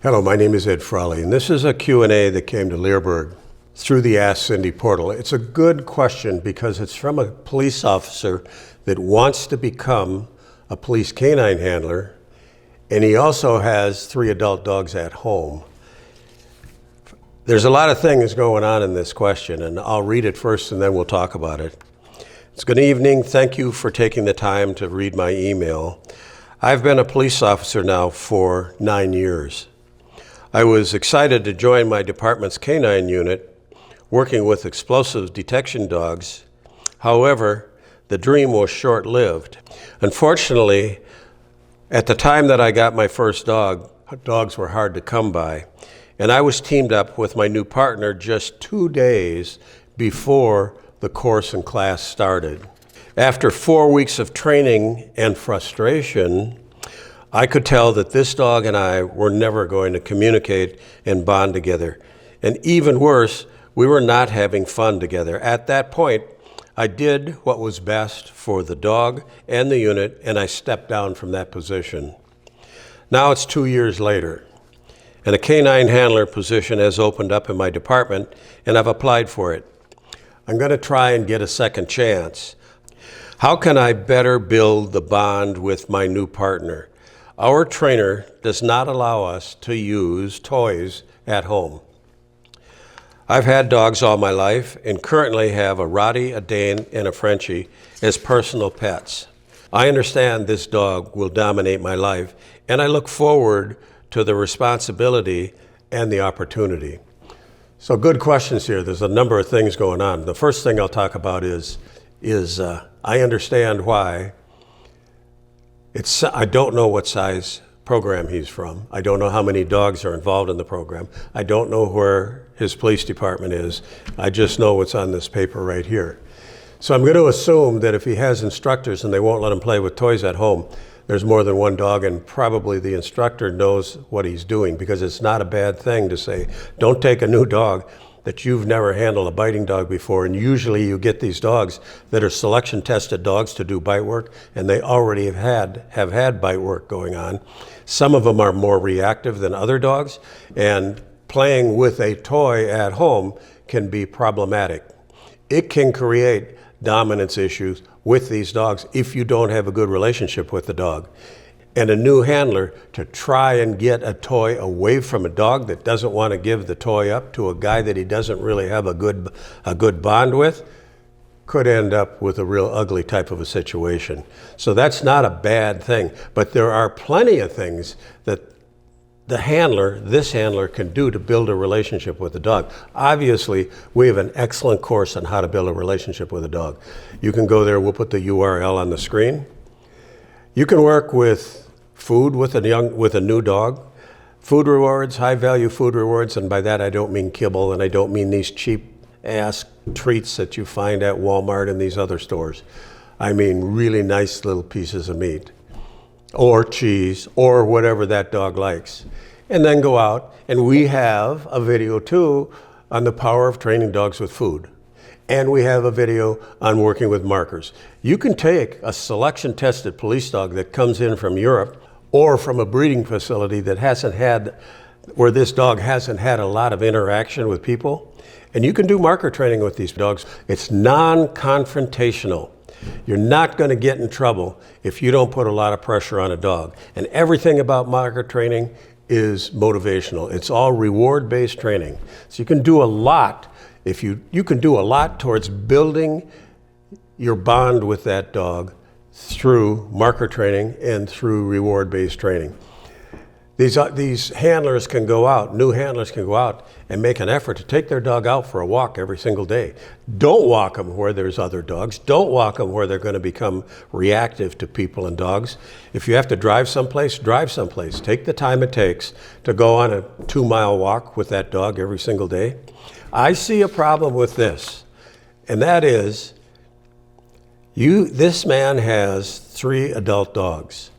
Hello, my name is Ed Frawley, and this is a Q&A that came to Leerburg through the Ask Cindy portal. It's a good question because it's from a police officer that wants to become a police canine handler, and he also has 3 adult dogs at home. There's a lot of things going on in this question, and I'll read it first and then we'll talk about it. It's good evening. Thank you for taking the time to read my email. I've been a police officer now for 9 years. I was excited to join my department's canine unit, working with explosive detection dogs. However, the dream was short-lived. Unfortunately, at the time that I got my first dog, dogs were hard to come by, and I was teamed up with my new partner just 2 days before the course and class started. After 4 weeks of training and frustration, I could tell that this dog and I were never going to communicate and bond together. And even worse, we were not having fun together. At that point, I did what was best for the dog and the unit, and I stepped down from that position. Now it's 2 years later, and a canine handler position has opened up in my department, and I've applied for it. I'm going to try and get a second chance. How can I better build the bond with my new partner? Our trainer does not allow us to use toys at home. I've had dogs all my life and currently have a Rottie, a Dane, and a Frenchie as personal pets. I understand this dog will dominate my life, and I look forward to the responsibility and the opportunity. So good questions here. There's a number of things going on. The first thing I'll talk about is I understand why. I don't know what size program he's from. I don't know how many dogs are involved in the program. I don't know where his police department is. I just know what's on this paper right here. So I'm going to assume that if he has instructors and they won't let him play with toys at home, there's more than one dog, and probably the instructor knows what he's doing, because it's not a bad thing to say, don't take a new dog that you've never handled a biting dog before. And usually you get these dogs that are selection tested dogs to do bite work, and they already have had bite work going on. Some of them are more reactive than other dogs, and playing with a toy at home can be problematic. It can create dominance issues with these dogs if you don't have a good relationship with the dog. And a new handler to try and get a toy away from a dog that doesn't want to give the toy up to a guy that he doesn't really have a good bond with could end up with a real ugly type of a situation. So that's not a bad thing, but there are plenty of things that this handler can do to build a relationship with the dog. Obviously, we have an excellent course on how to build a relationship with a dog. You can go there, we'll put the URL on the screen. You can work with food with a new dog. Food rewards, high value food rewards, and by that I don't mean kibble, and I don't mean these cheap ass treats that you find at Walmart and these other stores. I mean really nice little pieces of meat, or cheese, or whatever that dog likes. And then go out, and we have a video too on the power of training dogs with food. And we have a video on working with markers. You can take a selection tested police dog that comes in from Europe or from a breeding facility that where this dog hasn't had a lot of interaction with people, and you can do marker training with these dogs. It's non-confrontational. You're not going to get in trouble if you don't put a lot of pressure on a dog. And everything about marker training is motivational. It's all reward-based training. So you can do a lot. You can do a lot towards building your bond with that dog through marker training and through reward-based training. These handlers can go out, new handlers can go out and make an effort to take their dog out for a walk every single day. Don't walk them where there's other dogs. Don't walk them where they're going to become reactive to people and dogs. If you have to drive someplace, drive someplace. Take the time it takes to go on a 2-mile walk with that dog every single day. I see a problem with this, and that is this man has 3 adult dogs.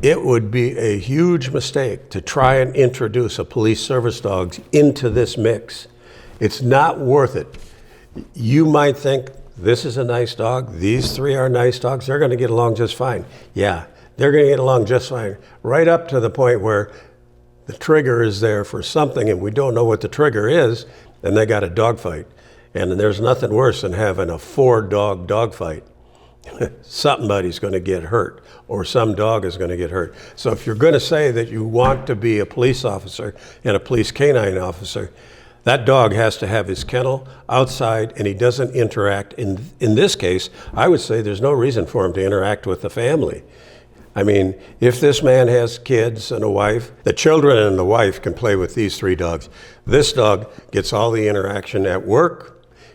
It would be a huge mistake to try and introduce a police service dog into this mix. It's not worth it. You might think, this is a nice dog, these 3 are nice dogs, they're going to get along just fine. Yeah, they're going to get along just fine, right up to the point where the trigger is there for something and we don't know what the trigger is, and they got a dogfight. And there's nothing worse than having a 4-dog dogfight. Somebody's going to get hurt, or some dog is going to get hurt. So if you're going to say that you want to be a police officer and a police canine officer, that dog has to have his kennel outside, and he doesn't interact. In this case, I would say there's no reason for him to interact with the family. I mean, if this man has kids and a wife, the children and the wife can play with these 3 dogs. This dog gets all the interaction at work.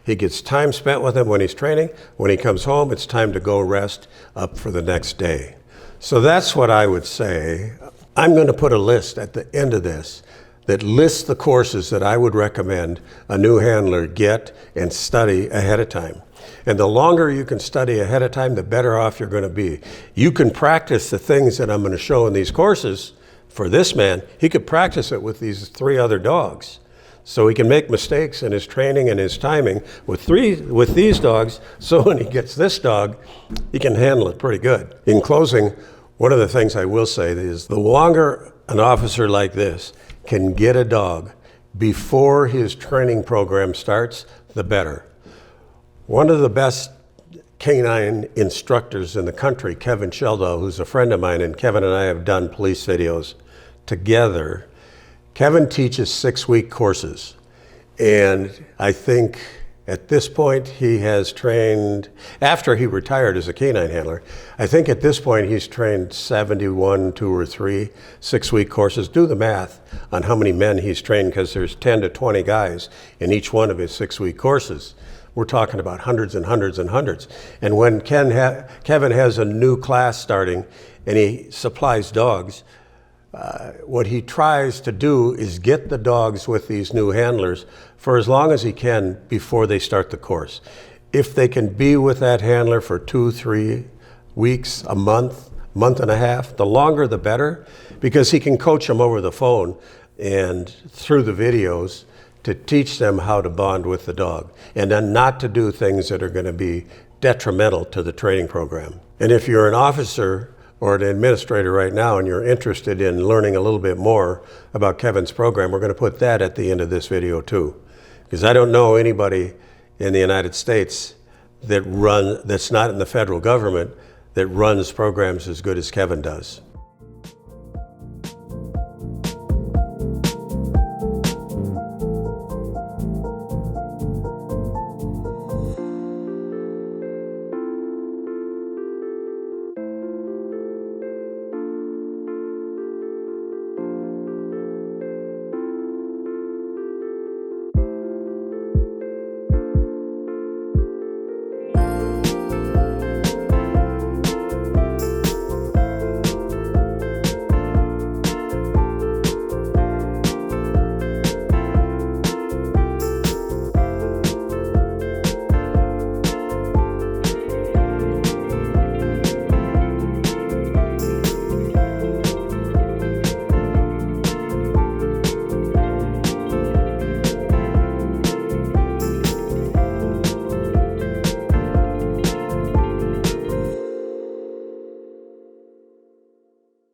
He gets time spent with him when he's training. When he comes home, it's time to go rest up for the next day. So that's what I would say. I'm going to put a list at the end of this that lists the courses that I would recommend a new handler get and study ahead of time. And the longer you can study ahead of time, the better off you're going to be. You can practice the things that I'm going to show in these courses for this man. He could practice it with these 3 other dogs. So he can make mistakes in his training and his timing with these dogs, so when he gets this dog, he can handle it pretty good. In closing, one of the things I will say is the longer an officer like this can get a dog before his training program starts, the better. One of the best canine instructors in the country, Kevin Sheldo, who's a friend of mine, and Kevin and I have done police videos together. Kevin teaches 6-week courses, and I think at this point he has trained, after he retired as a canine handler, I think at this point he's trained 71, 2 or 3 6-week courses. Do the math on how many men he's trained, because there's 10 to 20 guys in each one of his 6-week courses. We're talking about hundreds and hundreds and hundreds. And when Kevin has a new class starting and he supplies dogs, what he tries to do is get the dogs with these new handlers for as long as he can before they start the course. If they can be with that handler for 2, 3 weeks, a month, month and a half, the longer the better, because he can coach them over the phone and through the videos to teach them how to bond with the dog, and then not to do things that are going to be detrimental to the training program. And if you're an officer or an administrator right now and you're interested in learning a little bit more about Kevin's program, we're going to put that at the end of this video too. Because I don't know anybody in the United States that's not in the federal government that runs programs as good as Kevin does.